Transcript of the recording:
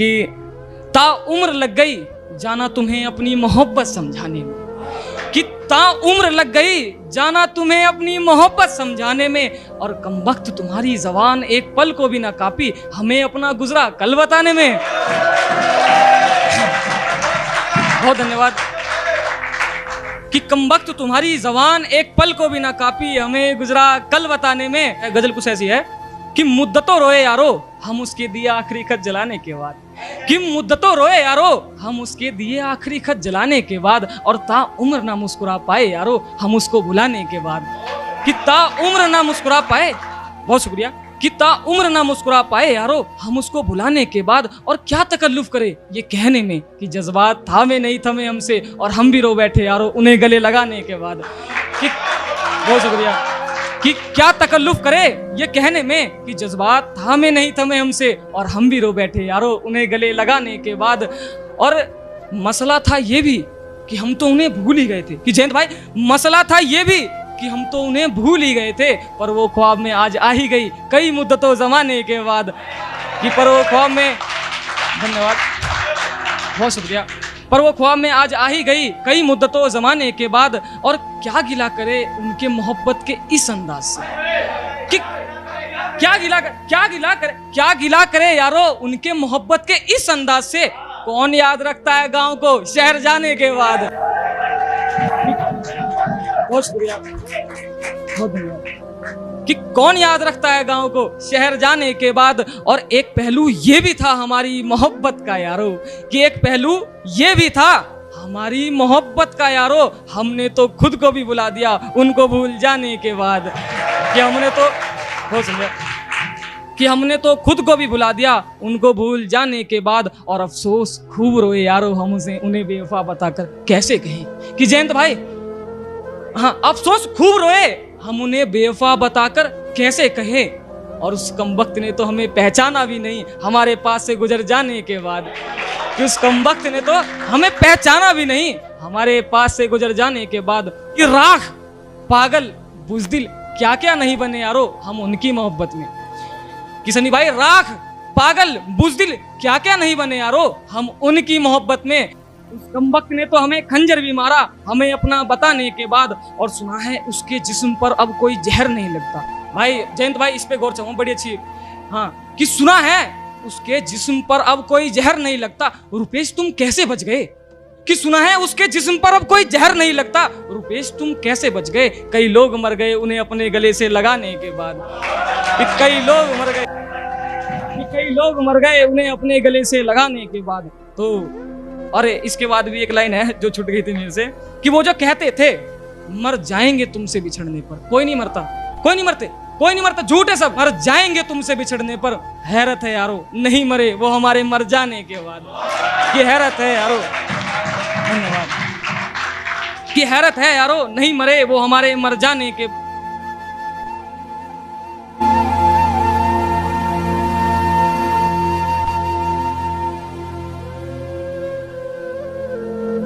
कि ताउम्र लग गई जाना तुम्हें अपनी मोहब्बत समझाने में, कि ताउम्र लग गई जाना तुम्हें अपनी मोहब्बत समझाने में, और कमबख्त तुम्हारी जबान एक पल को भी ना कापी हमें अपना गुजरा कल बताने में। बहुत धन्यवाद। कि कमबख्त तुम्हारी जबान एक पल को भी ना कापी हमें गुजरा कल बताने में। गजल कुछ ऐसी है कि मुद्दतों रोए यारो हम उसके दिए आखिरी खत जलाने के बाद, कि मुद्दतों रोए यारो हम उसके दिए आखिरी खत जलाने के बाद, और ताउम्र ना मुस्कुरा पाए यारो हम उसको भुलाने के बाद। कि ताउम्र ना मुस्कुरा पाए, बहुत शुक्रिया, कि ताउम्र ना मुस्कुरा पाए यारो हम उसको भुलाने के बाद, और क्या तकल्लुफ करे ये कहने में कि जज्बात थामे नहीं थमे हमसे और हम भी रो बैठे यारो उन्हें गले लगाने के बाद। कि बहुत शुक्रिया, कि क्या तकल्लुफ करे ये कहने में कि जज्बात थामे नहीं थमे हमसे और हम भी रो बैठे यारो उन्हें गले लगाने के बाद। और मसला था ये भी कि हम तो उन्हें भूल ही गए थे, कि जयंत भाई मसला था ये भी कि हम तो उन्हें भूल ही गए थे, पर वो ख्वाब में आज आ ही गई कई मुद्दतों जमाने के बाद। कि पर वो ख्वाब में, धन्यवाद, बहुत शुक्रिया, पर वो ख्वाब में आज आ ही गई कई मुद्दतों जमाने के बाद। और क्या गिला करे उनके मोहब्बत के इस अंदाज से, कि क्या गिला करे यारो उनके मोहब्बत के इस अंदाज से। कौन याद रखता है गांव को शहर जाने के बाद। बहुत शुक्रिया, बहुत धन्यवाद। कि कौन याद रखता है गांव को शहर जाने के बाद। और एक पहलू ये भी था हमारी मोहब्बत का यारो, कि एक पहलू ये भी था हमारी मोहब्बत का यारो, हमने तो खुद को भी बुला दिया उनको भूल जाने के बाद। कि हमने तो, बहुत सुनिए, कि हमने तो खुद को भी भुला दिया उनको भूल जाने के बाद। और अफसोस खूब रोए यारो हम उन्हें बेवफा बताकर कैसे कहें। कि जयंत भाई, हाँ, अफसोस खूब रोए हम उन्हें बेवफा बताकर कैसे कहें। और उस कमबख्त ने तो हमें पहचाना भी नहीं हमारे पास से गुजर जाने के बाद। कि उस कमबख्त ने तो हमें पहचाना भी नहीं हमारे पास से गुजर जाने के बाद। कि राख, पागल, बुज़दिल क्या क्या नहीं बने यारो हम उनकी मोहब्बत में। कि सनी भाई, राख, पागल, बुज़दिल क्या क्या नहीं बने यारो हम उनकी मोहब्बत में। उस कमबख्त ने तो हमें खंजर भी मारा हमें अपना बताने के बाद। और सुना है उसके जिस्म पर अब कोई जहर नहीं लगता। भाई जयंत भाई, इस पे गौर चाहूँ, बड़ी अच्छी, हाँ, कि सुना है उसके जिस्म पर अब कोई जहर नहीं लगता। रुपेश तुम कैसे बच गए। कि सुना है उसके जिस्म पर अब कोई जहर नहीं लगता। रुपेश तुम कैसे बच गए। कई लोग मर गए उन्हें अपने गले से लगाने के बाद। कई लोग मर गए उन्हें अपने गले से लगाने के बाद। तो अरे इसके बाद भी एक लाइन है जो छूट गई थी मेरे से, कि वो जो कहते थे मर जाएंगे तुमसे बिछड़ने पर। कोई नहीं मरता, झूठ है सब। मर जाएंगे तुमसे बिछड़ने पर। हैरत है यारो नहीं मरे वो हमारे मर जाने के बाद। ये हैरत है यारो, धन्यवाद। कि हैरत है यारो नहीं मरे वो हमारे मर जाने के